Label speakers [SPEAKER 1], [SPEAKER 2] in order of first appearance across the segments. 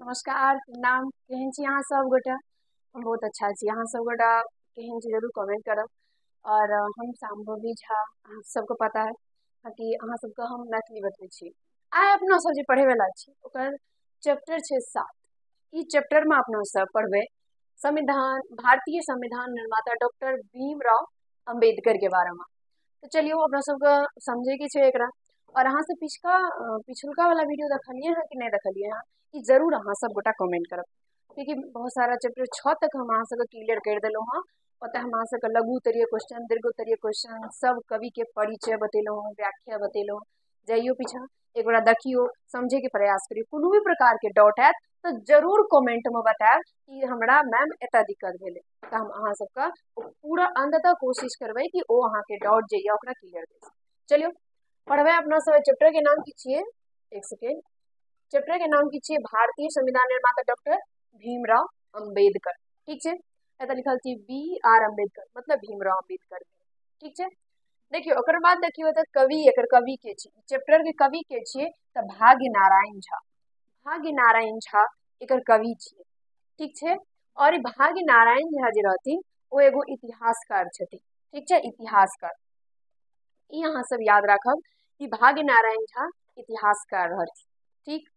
[SPEAKER 1] नमस्कार, नाम केहन छी अहाँ सब गोटा। हम बहुत अच्छा छी। अहाँ सब गोटा केहन छी जरूर कमेंट करब। और हम शाम्भवी झा, अहाँ सबके पता है कि अहाँ सबके हम मैथिली बतबै छी। आइ अपना सब जे पढ़े वाला छी ओकर चैप्टर छै 7। ई चैप्टर में अपना सब पढ़बै संविधान, भारतीय संविधान निर्माता डॉक्टर भीमराव अंबेडकर के बारे में। तो चलिए अपना सबके समझे के छै एकरा। और अहाँ से पिछुलका वाला वीडियो देखलिए है कि नहीं देखलिए है, ई जरूर अहाँ सब गोटा कमेंट करब, क्योंकि बहुत सारा चैप्टर 6 तक हम अहाँ सबके क्लियर कर दिलों हाँ। ओतः हम अहाँ सबके लघु उत्तरीय क्वेश्चन, दीर्घ उत्तरीय क्वेश्चन, सब कवि के परिचय बतेलों हूँ, व्याख्या बतेलों। जाइयो पीछा एक बार देखियो, समझे के प्रयास करियो। कोनो भी प्रकार के डाउट है तो जरूर कमेंट में बताएब कि हमरा मैम एता दिक्कत भेले, तो हम अहाँ सबका पूरा अंत तक कोशिश करबै कि ओ अहाँ के डाउट जे या ओकरा क्लियर कर। चलियो पढ़बै अपना सब चैप्टर के नाम की छिए। एक सेकेंड। चैप्टर के नाम की छिए भारतीय संविधान निर्माता डॉक्टर भीमराव अंबेडकर। ठीक है, एतऽ लिखल छी BR अम्बेडकर, मतलब भीमराव अंबेडकर। ठीक है, देखियो ओकर बाद देखियो एतऽ कवि, एकर कवि के छी, चैप्टर के कवि के छिए तऽ भाग्य नारायण झा। भाग्य नारायण झा एकर कवि छिए। ठीक है, और भाग्य नारायण झा जे रहथिन ओ एगो इतिहासकार छथिन। ठीक है, इतिहासकार ई अहाँ सब याद राखब कि भाग्य नारायण झा इतिहासकार रहथिन। ठीक,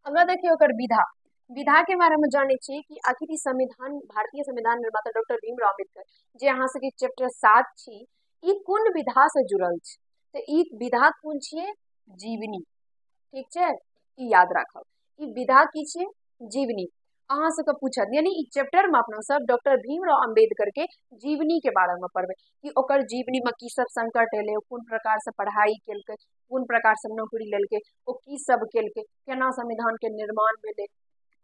[SPEAKER 1] अगर देखियो ओकर विधा, विधा के बारे में जाने छी कि आखिर ई संविधान, भारतीय संविधान निर्माता डॉक्टर भीमराव अम्बेडकर जे अहाँ सबके चैप्टर 7 छी, ई कोन विधा से जुड़ल छै, तो ई विधा कोन छिए, जीवनी। ठीक छै, ई याद राखब, ई विधा की छिए, जीवनी। अहाँ सबके पूछत, यानी ई चैप्टर में अपना सब डॉक्टर भीमराव अम्बेडकर के जीवनी के बारे में पढ़बै कि ओकर जीवनी में की सब संकट एले, कोन प्रकार से पढ़ाई केलकै, कोन प्रकार से नौकरी लेलकै, ओ की सब केलकै, केना संविधान के निर्माण भेलै,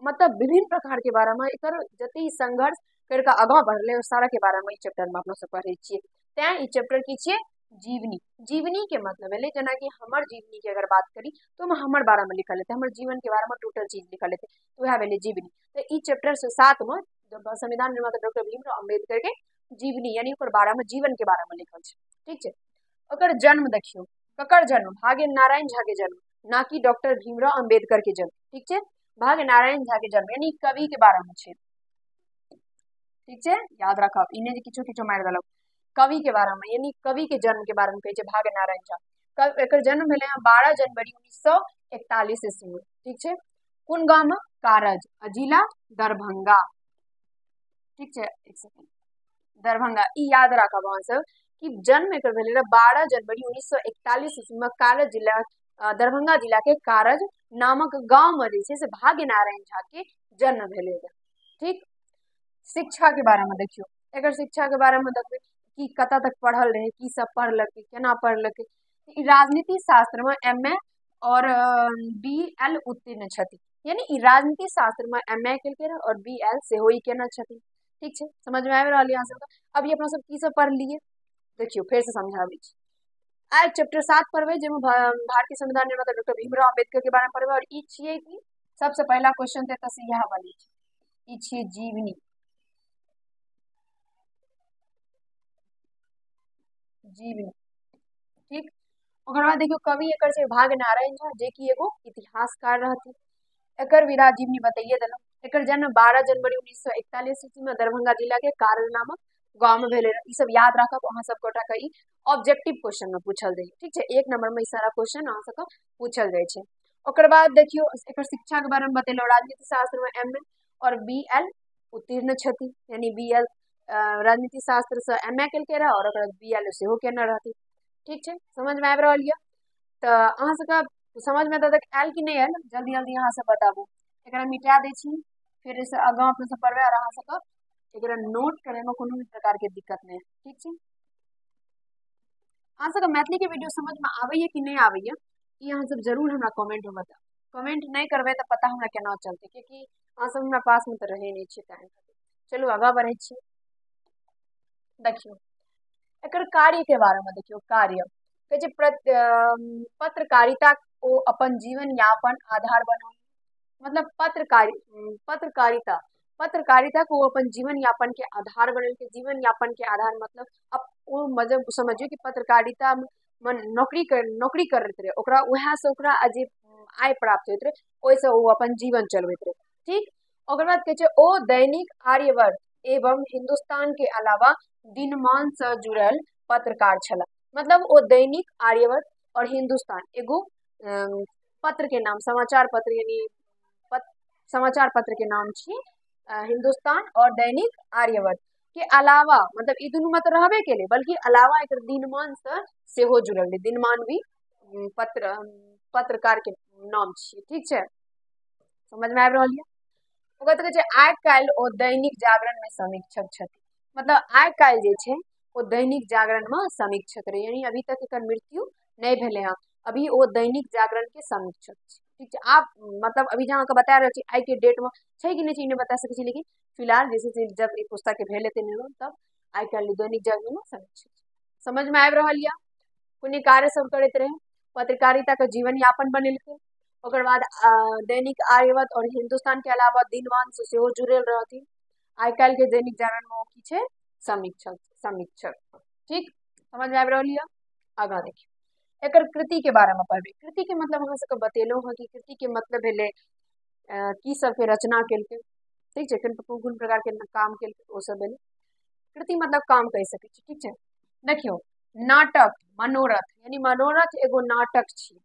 [SPEAKER 1] मतलब विभिन्न प्रकार के बारे में एकर जते संघर्ष करके आगाँ बढ़ले ओ सारा के बारे में ई चैप्टर में अपना सब पढ़े छिए। तैं ई चैप्टर की छिए, जीवनी। जीवनी के मतलब भेलै जेना कि हमर जीवनी के अगर बात करी तो ओहिमे हमर बारे में लिखल हेतै, हमर जीवन के बारे में टोटल चीज लिखल हेतै, तो वह भेलै जीवनी। तो ई चैप्टर से 7 में संविधान निर्माता डॉक्टर भीमराव अम्बेडकर के जीवनी यानी ओकर बारे में, जीवन के बारे में लिखल छै। ठीक है, ओकर जन्म देखियो, ककर जन्म, भाग्य नारायण झा के जन्म, ना कि डॉक्टर भीमराव अम्बेडकर के जन्म। ठीक है, भाग्य नारायण झा के जन्म यानी कवि के बारे में छै। ठीक है, याद रखब, इन्हें किछो किछो मार देलक, कवि के बारे में यानी कवि के जन्म के बारे में कहे छै भाग्य नारायण झा। एकर जन्म भेले 12 जनवरी 1941 ईस्वी में। ठीक है, कोन गांव में, कारज, जिला दरभंगा। ठीक है, एक सेकंड, दरभंगा, ई याद राखब अहाँ सब कि जन्म एकर भेले 12 जनवरी 1941 ईस्वी में कारज जिला, दरभंगा जिला के कारज नामक गांव में जे छै से भाग्य नारायण झा के जन्म भेले। ठीक, शिक्षा के बारे में देखियो, एकर शिक्षा के बारे में देखबै कि कत तक पढ़ल रहे, की सब पढ़लकै, केना पढ़लकै। ई राजनीति शास्त्र में MA और BL उत्तीर्ण छथि, यानी ई राजनीति शास्त्र में MA केलकै रहे और BL सेहो ई केना छथिन। ठीक है, समझ में आबि रहल है अहाँ सबके। अभी अपना सब की सब पढ़ लिए, देखियो फिर से समझाबै छी। आज चैप्टर 7 पढ़बै जेमे भारतीय संविधान निर्माता डॉक्टर भीमराव अम्बेडकर के बारे में पढ़बै। और ई छिए कि सबसे पहला क्वेश्चन तो एतऽ से इएह बनै छै, ई छिए जीवनी। जीवनी, ठीक, ओकर बाद देखियो कवि एकर छै भाग्य नारायण झा जे कि एगो इतिहासकार रहथिन। एकर विधा जीवनी बताइए देलहुँ। एकर जन्म 12 जनवरी 1941 ईस्वी में दरभंगा जिला के कारज नामक गांव में भेले रहे। ई सब याद राखब अहाँ सब गोटा के, ई ऑब्जेक्टिव क्वेश्चन में पूछल जाय। ठीक है, 1 नंबर में ई सारा क्वेश्चन अहाँ सबके पूछल जाय छै। ओकर बाद देखियो एकर शिक्षा के बारे में बतेलहुँ, राजनीति शास्त्र में MA और BL उत्तीर्ण छथिन, यानी BL राजनीति शास्त्र से MA केलकै रहे और ओकर BL सेहो केने रहथिन। ठीक है, समझ में आबि रहल यऽ। तो अहाँ सबके समझ में तक आयल कि नहीं आयल, जल्दी जल्दी अहाँ सब बताबू। एकरा मिटा दै छी, फिर से आगाँ अपने सब पढ़बै और अहाँ सबके एकरा नोट करे में कोनो भी प्रकार के दिक्कत नहीं है। ठीक है, अहाँ सबके मैथिली के वीडियो समझ में आबैए कि नहीं आबैए, ई अहाँ सब जरूर हमरा कमेंट में बताओ। कमेंट नहीं करबै तो पता हमरा केना चलते, क्योंकि अहाँ सब हमरा पास में तो रहे नहीं छे टाइम। चलू आगाँ बढ़े छी। देखियो एकर कार्य के बारे में देखियो, कार्य कहे छै पत्रकारिता को अपन जीवन यापन आधार बनाओ, मतलब पत्रकारिता, पत्रकारिता को अपन जीवन यापन के आधार बनल के। जीवन यापन के आधार मतलब अब वो मतलब समझियो कि पत्रकारिता में नौकरी करैत रहे, ओकरा वएह से ओकरा जे आय प्राप्त होइत रहे, ओहि से वो अपन जीवन चलबैत रहे। ठीक। ओकर बाद कहे छै ओ दैनिक आर्यवर्त एवं हिंदुस्तान के अलावा दिनमान से जुड़ल पत्रकार छला। मतलब ओ दैनिक आर्यवर्त और हिंदुस्तान एगो पत्र के नाम, समाचार पत्र यानी समाचार पत्र के नाम छी हिंदुस्तान और दैनिक आर्यवर्त के अलावा, मतलब ई दुनू में तो रहबे केले बल्कि अलावा एक दिनमान से सेहो जुड़ल रहे। दिनमान भी पत्रकार के नाम छियै, ठीक छै, समझ में आबि रहल ये। ओकर बाद कहै छै आइ काल्हि ओ दैनिक जागरण में समीक्षक छथि। मतलब आइ काल्हि जे छै ओ दैनिक जागरण में समीक्षक रहे, यानी अभी तक एकर मृत्यु नहीं भेले हैं, अभी वो दैनिक जागरण के समीक्षक छै, ठीक है। आप मतलब अभी जहाँ के बता रहे आई के डेट में छै कि नहीं छै नहीं बता सकै छी, लेकिन फिलहाल जैसे जब ई पुस्तक के भेल हेतै निर्माण तब आइ काल्हि दैनिक जागरण में समीक्षक, समझ में आबि रहल यऽ। पुण्य कार्य सब करैत रहे, पत्रकारिता के जीवन यापन बनेलकै। ओकर बाद दैनिक आर्यवर्त और हिंदुस्तान के अलावा दिनमान से सेहो जुड़ल रहथिन। आइ काल्हि के दैनिक जागरण में की छै समीक्षक, ठीक, समझ में आबि रहल यऽ। आगा देखियो एकर कृति के बारे में पढ़बे। कृति के मतलब अहाँ सबके बतेलहुँ हँ कि कृति के मतलब भेलै की सब के रचना केलकै, ठीक छै, कोन प्रकार के काम केलकै ओ सब भेलै। कृति मतलब काम कहि सकै छी, ठीक छै। देखियो नाटक, मनोरथ, यानी मनोरथ एगो नाटक छी।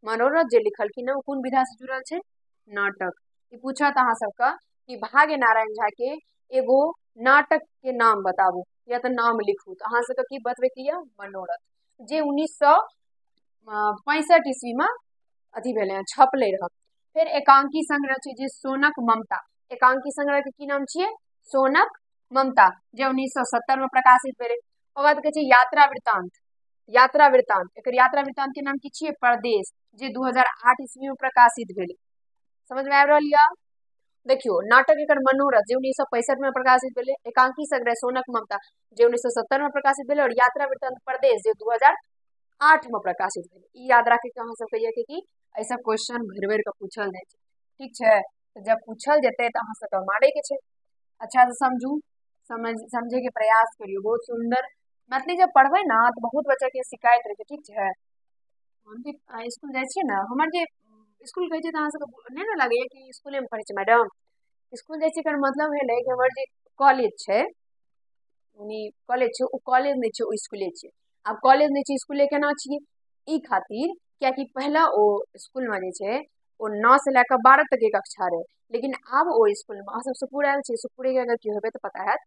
[SPEAKER 1] मनोरथ जे लिखलखिन है कोन विधा से जुड़ल छै, नाटक। ई पूछत अहाँ सबके कि भाग्य नारायण झा के एगो नाटक के नाम बताबू या तो नाम लिखू, तो अहाँ सबके की बतबे के ये मनोरथ, जे 1965 ईस्वी में अथी भेले हैं, छपले रह। फिर एकांकी संग्रह छै जे सोनक ममता, एकांकी संग्रह के की नाम छियै सोनक ममता, जे 1970 में प्रकाशित भेले। ओकर बाद कहै छै यात्रा वृत्तांत, यात्रा वृत्तांत, एकर यात्रा वृत्तांत के नाम की छियै परदेश, जे 2008 ईस्वी में प्रकाशित भेले, समझ में आबि रहल यऽ। देखियो नाटक एकर मनोरथ जे 1965 में प्रकाशित भेले, एकांकी संग्रह सोनक ममता जे 1970 में प्रकाशित भेले, और यात्रा वृत्तांत परदेश जे 2008 में प्रकाशित भेले। ई याद राखे के अहाँ सबके ये कि ऐसा क्वेश्चन भर भर के पूछल जाय छै, ठीक छै। तो जब पूछल जेते तो अहाँ सबके मारे के छै, अच्छा से समझू, समझे के प्रयास करियो। बहुत सुंदर मैथिली जब पढ़बै ना तो बहुत बच्चा के शिकायत रहे छै, ठीक छै। हम भी स्कूल जाय छियै ना, हमर जे स्कूल कहै छै तो अहाँ सबके नहीं ना लगैया कि स्कूले में पढ़े छै मैडम। स्कूल जाय छियै एकर मतलब भेलै कि हमर जे कॉलेज छै, यानी कॉलेज छै ओ कॉलेज नहीं छै ओ स्कूले छै। आब कॉलेज नहीं छै स्कूले केना छियै, ई खातिर कियाकि पहला ओ स्कूल में जे छै ओ 9 से लेकर 12 तक के कक्षा रहे, लेकिन अब ओ स्कूल में अहाँ सब सुपुर आयल छै, सुपुर के अगर केओ हेबे तो पता हैत।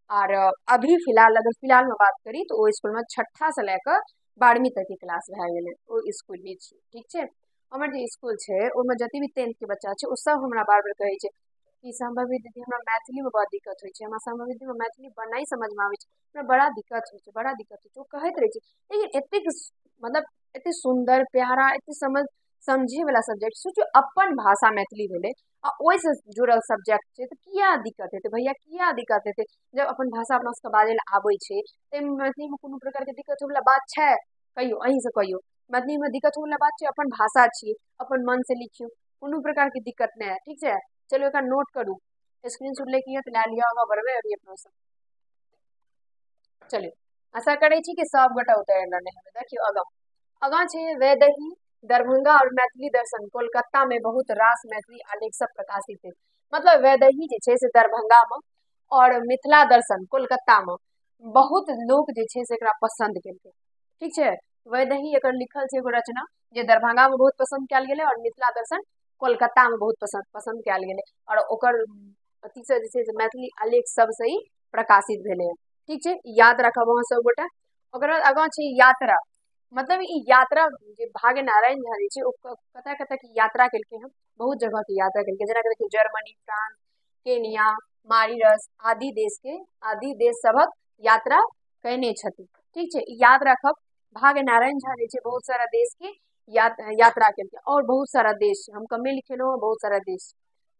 [SPEAKER 1] और अभी फिलहाल अगर फिलहाल में बात करी तो ओ स्कूल में 6ठा से लेकर 12वीं तक के क्लास भए गेलै, ओ स्कूल ही छै, ठीक छै। हमर जे स्कूल छै ओहिमे जते भी 10th के बच्चा छै ओ सब हमरा बार बार कहै छै कि संभवी दीदी हमरा मैथिली में बहुत दिक्कत होइ छै, हमरा संभवी दीदी में मैथिली नहीं समझ में आबै छै, हमरा बड़ा दिक्कत होइ छै, बड़ा दिक्कत होइ छै, ओ कहैत रहे छै। लेकिन एतेक मतलब एते सुंदर प्यारा एते समझे वाला सब्जेक्ट, सोचो अपन भाषा मैथिली भेलै आ ओहिसे जुड़ल सब्जेक्ट छै तो किया दिक्कत हेतै भैया, किया दिक्कत हेतै। जब अपन भाषा अपना सबके बाजै लए आबै छै ताहिमे मैथिली में कोनो प्रकार के दिक्कत होवला बात छै, कहियो अहीं से कहियो मैथिली में दिक्कत होवला बात छै, अपन भाषा छियै, अपन मन से लिखियो, कोनो प्रकार की दिक्कत नहीं है, ठीक है। चलो एक नोट करू, स्क्रीन शॉट लेके तो लै लिया होगा, बढ़बे अभी अपना सब। चलिए आशा करे छी कि सब गोटा उतर लेने हैं। देखियो आगा छै वैदेही दरभंगा और मैथिली दर्शन कोलकाता में बहुत रास मैथिली आलेख सब प्रकाशित है। मतलब वैदेही जे छै से दरभंगा में और मिथिला दर्शन कोलकाता में बहुत लोग जे छै से एकरा पसंद केलकै, ठीक छै। वैदेही एकर लिखल छै एगो रचना जे दरभंगा में बहुत पसंद कयल गेलै और मिथिला दर्शन कोलकाता में बहुत पसंद कयल गेलै, और ओकर अथी से जे छै से मैथिली आलेख सब से ही प्रकाशित भेलै है, ठीक छै। याद रखब अहाँ सब गोटा। ओकर बाद आगाँ छै यात्रा, मतलब ई यात्रा जे भाग्य नारायण झा जे छै ओ कतऽ कतऽ की यात्रा केलकै हँ, बहुत जगह के यात्रा केलकै, जेना देखियो जर्मनी, फ्रांस, केनिया, मारिरस आदि देश सभक यात्रा कैने छथिन, ठीक छै। याद रखब भाग्य नारायण झा जे छै बहुत सारा देश के यात्रा केलकै, और बहुत सारा देश हम कमे लिखेलहुँ हँ, बहुत सारा देश,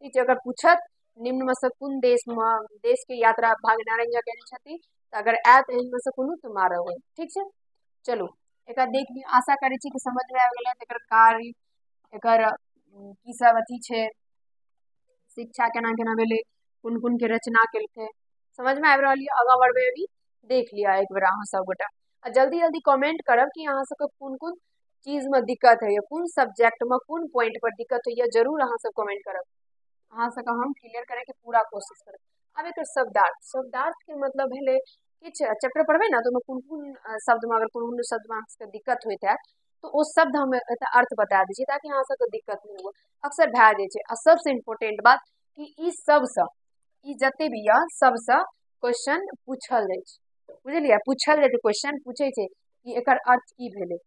[SPEAKER 1] ठीक छै। अगर पूछत निम्न में से कोन देश के यात्रा भाग्य नारायण झा केने छथिन तो अगर आयत एहि में से कोनो तो मारब, ठीक छै। चलू एक देख लियो, आशा करे छी कि समझ में आबि गेलै एकर कार्य, एकर की सब अथी छै, शिक्षा केना केना भेलै, कोन कोन के रचना केलकै, समझ में आबि रहल यऽ। आगाँ बढ़बै अभी देख लिया एक बेर अहाँ सब गोटा, आ जल्दी जल्दी कमेंट करब कि अहाँ सबके कोन कोन चीज में दिक्कत है, कोन सब्जेक्ट में कोन पॉइंट पर दिक्कत होइए, जरूर अहाँ सब कमेंट करब। अहाँ सबके हम क्लियर करे के पूरा कोशिश करब। अब एक शब्दार्थ के मतलब भेले किछ चैप्टर पढ़बे ना तो कोन कोन शब्द में अगर कोन शब्द में अहाँ दिक्कत होइत है तो ओ शब्द हम अर्थ बता दी ताकि अहाँ सबके दिक्कत नहीं हो। अक्सर भए जाइ छै। आ सबसे इम्पोर्टेंट बात कि ई सबसे ई जते भी यऽ सबसे क्वेश्चन पूछल जाइ छै, बुझलियै? पूछल जाइ छै, क्वेश्चन पूछे छै कि एकर अर्थ की भेलै।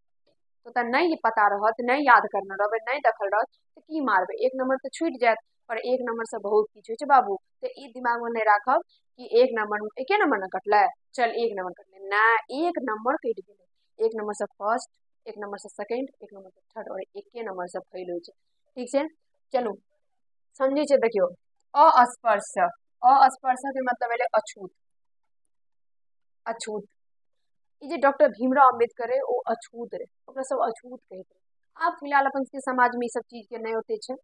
[SPEAKER 1] तो नहीं पता रहत, नहीं याद करना रहबै, नहीं देखल रहत तो की मारबै, एक नंबर तो छूट जायत। और एक नंबर से बहुत किछु होइ छै बाबू। तो ई दिमाग में नहीं राखब कि एक नंबर एके नंबर न कटलै, चल एक नंबर कटलै ना, एक नंबर कटि गेलै। एक नंबर से फर्स्ट, एक नंबर से सेकंड, एक नंबर से थर्ड और एके नंबर से फेल होइ छै। ठीक छै, चलू समझे छै। देखियो अस्पर्श, अस्पर्श के मतलब भेलै अछूत। अछूत ई जे डॉक्टर भीमराव अम्बेडकर है वो अछूत रहे, ओकरा सब अछूत कहते रहे। आब फिलहाल अपन सबके समाज में ई सब चीज के नहीं होते छै,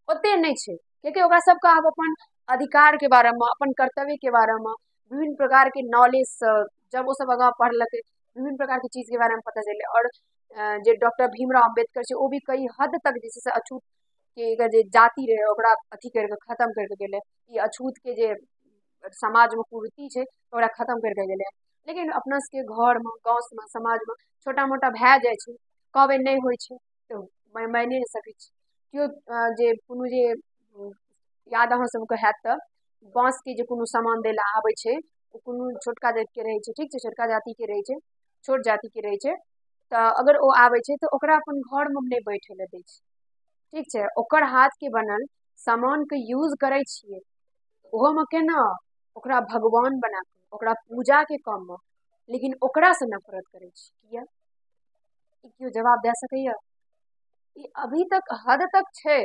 [SPEAKER 1] ओते नहीं छै, क्योंकि ओकरा सबके आब अपन अधिकार के बारे में, अपन कर्तव्य के बारे में, विभिन्न प्रकार के नॉलेज जब वो सब आगाँ पढ़लकै, विभिन्न प्रकार की चीज के बारे में पता चले। और जे डॉक्टर भीमराव अम्बेडकर छै वो भी कई हद तक जे छै से अछूत के जे जाति रहे ओकरा अथी करके खत्म करके गेलै। ई अछूत के जे समाज में कुरीति छै ओकरा खत्म करके गेलै। लेकिन अपना सबके घर में, गाँव में, समाज में छोटा मोटा भए जाइ छै, कहबै नहीं होइ छै तो मानि नहीं सकै छी। केओ जे कोनो जे याद अहाँ सबके हैत तऽ बाँस के जे कोनो सामान दै लए आबै छै, ओ कोनो छोटका जाति के रहै छै, ठीक छै, छोटका जाति के रहै छै, छोट जाति के रहै छै। तऽ अगर ओ आबै छै तऽ ओकरा अपन घर में नहीं बैठे लए दै छै, ठीक छै। ओकर हाथ के बनल सामान के यूज करै छियै, ओहो में केना ओकरा भगवान बना के, ओकरा पूजा के काम में, लेकिन ओकरा से नफरत करै छी। किया? ई केओ जवाब दे सकैया? ई अभी तक हद तक छै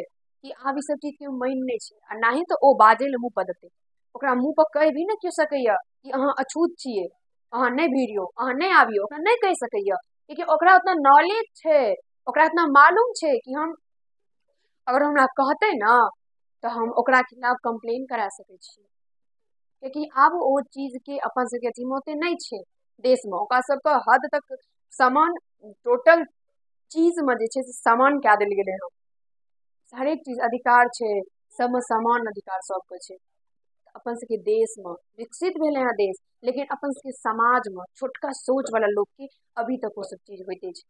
[SPEAKER 1] कि आब ई सब चीज के मानि नहीं छै, आ ना ही तो ओ बाजे ले मुँह पर देतै। ओकरा मुँह पर कहि भी नहीं क्यों सकैया कि अहाँ अछूत छियै, अहाँ नहीं भिड़ियो, अहाँ नहीं आबियो, ओकरा नहीं कहि सकैया, क्योंकि ओकरा उतना नॉलेज छै, ओकरा इतना मालूम छै कि हम अगर हमरा कहते ना तो हम ओकरा खिलाफ कंप्लेन करा सकै छी। क्योंकि अब वो चीज के अपन सबके अथी में ओते नहीं छै देश में, ओकरा सबके हद तक सामान टोटल चीज में जे छै से समान कए देल गेलै हँ। हरेक चीज अधिकार छै, सबमें समान अधिकार सबके छै। अपन सबके देश में विकसित भेले हैं देश, लेकिन अपन सबके समाज में छोटका सोच वाला लोग के अभी तक वो सब चीज होते छै,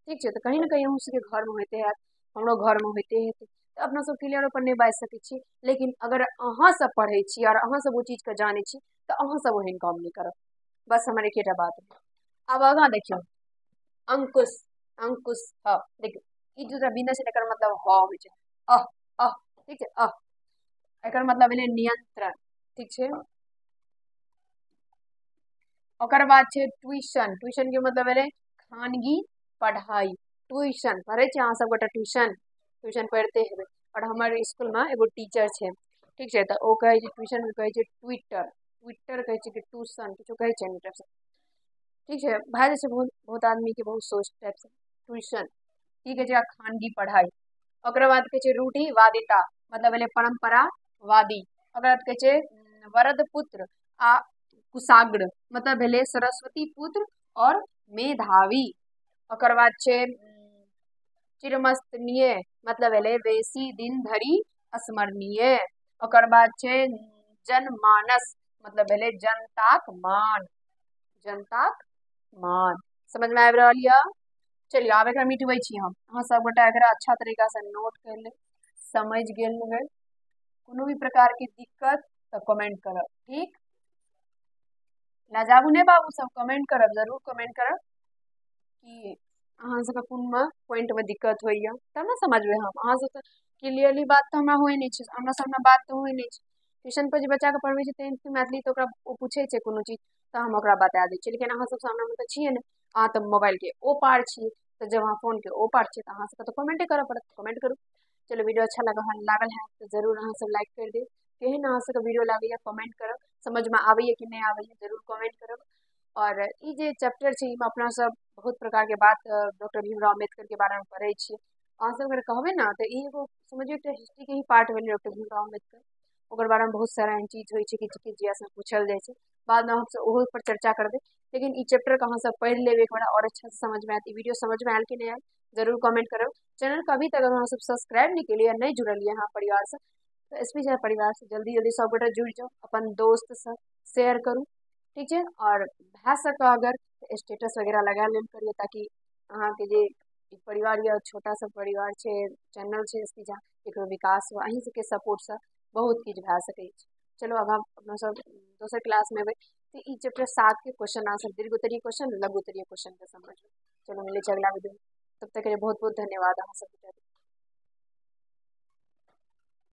[SPEAKER 1] ठीक छै। तो कहीं ना कहीं अहूँ सबके घर में होते है, हमरो घर में होते हेतै, तो अपना सब क्लियर पर नहीं बाजि सकै छी। लेकिन अगर अहाँ सब पढ़े छी और अहाँ सब वो चीज के जाने छी तो अहाँ सब ओहन काम नहीं करब। बस हमर एकेटा बात है। अब आगाँ देखियो अंकुश, अंकुश ह, देखियो ई दूटा बिंदा छै एकर मतलब ह होइ छै, अह, अह, ठीक छै, अह एकर मतलब भेलै नियंत्रण, ठीक छै। ओकर बाद छै ट्यूशन, ट्यूशन के मतलब भेलै खानगी पढ़ाई। ट्यूशन पढ़े छी अहाँ सब गोटा, ट्यूशन ट्यूशन पढ़ते हेबै। और हमर स्कूल में एगो टीचर छै, ठीक छै, तो ओ कहे छै ट्यूशन कहे छै ट्विटर, ट्विटर कहे छै कि ट्यूशन किछो कहे छै ने टाइप से, ठीक छै। भए जाइ छै बहुत बहुत आदमी के बहुत सोच टाइप से ट्यूशन, ठीक है। खानगी पढ़ाई। ओकर बाद कहे छै रूढ़िवादिता, मतलब भेलै परंपरावादी। ओकर बाद कहे छै वरद पुत्र आ कुशाग्र, मतलब भेलै सरस्वती पुत्र और मेधावी। ओकर बाद छै चिरमस्तनीय, मतलब भेलै बेसी दिन धरि स्मरणीय। ओकर बाद छै जनमानस, मतलब भेलै जनताक मान, जनताक मान। समझ में आबि रहल यऽ? चलिए आब एकरा मिटबै छी हम, अहाँ सब गोटा एकरा अच्छा तरीका से नोट कर ले, समझ गेल होबै। कोनो भी प्रकार की दिक्कत तो कमेंट करब, ठीक। लाजाबू नहीं बाबू सब, कमेंट करब, जरूर कमेंट करब कि अहाँ सबके कोन में पॉइंट में दिक्कत होइया, तब ना समझबै हम। अहाँ सब क्लियरली बात तो हमरा होए नहीं छै, हमरा सामने बात तो होए नहीं छै। ट्यूशन पर जे बच्चा के पढ़बै छै टेंथ मैथिली तो ओकरा ओ पूछे छै कोनो चीज तो हम ओकरा बता दै छियै, लेकिन अहाँ सब सामने में तो छियै नहीं, अहाँ तो मोबाइल के ओ पार छियै। तो जब अहाँ फोन के ओ पार छियै तो अहाँ सबके तो कमेंटे करऽ पड़त, कमेंट करू। चलो वीडियो अच्छा लागल है तो जरूर अहाँ सब लाइक कर देब। केहन अहाँ सबके वीडियो लागैया कमेंट करब, समझ में आबैया कि नहीं आबैया जरूर कमेंट करब। और ई जे चैप्टर छै ई में अपना सब बहुत प्रकार के बात डॉक्टर भीमराव अम्बेडकर के बारे में पढ़े छियै। अहाँ सब अगर कहबै ना तो ई एगो समझियो एकटा हिस्ट्री के ही पार्ट भेलै डॉक्टर भीमराव अम्बेडकर। ओकर बारे में बहुत सारा एहन चीज होइ छै कि जिज्ञासा में पूछल जाइ छै, बाद में हम सब ओहो पर चर्चा करबै। लेकिन ई चैप्टर के अहाँ सब पढ़ि लेबै एक बार और अच्छा से समझ में आयत। ई वीडियो समझ में आयल कि नहीं आयल जरूर कमेंट करब। चैनल को अभी तक अगर अहाँ सब सब्सक्राइब नहीं केलिए, नहीं जुड़ल यहाँ परिवार से तो एस पी झार परिवार से जल्दी जल्दी सब गोटा जुड़ जाओ, अपन दोस्त से शेयर करूँ, ठीक है। और भए सके अगर स्टेटस वगैरह लगा लेल करिए, ताकि अहाँ के जे ई परिवार या छोटा सा परिवार छै, चैनल छै एस पी झा, एकरो विकास हो, अहीं सबके सपोर्ट से बहुत किछु भए सकै छै। चलो अब हम अपना सब दोसर क्लास में एबै, तो ई चैप्टर 7 के क्वेश्चन आंसर, दीर्घोत्तरीय क्वेश्चन, लघुत्तरीय क्वेश्चन के समझ। चलो मिले छै अगला वीडियो में, तब तक के लिए बहुत बहुत धन्यवाद अहाँ सब।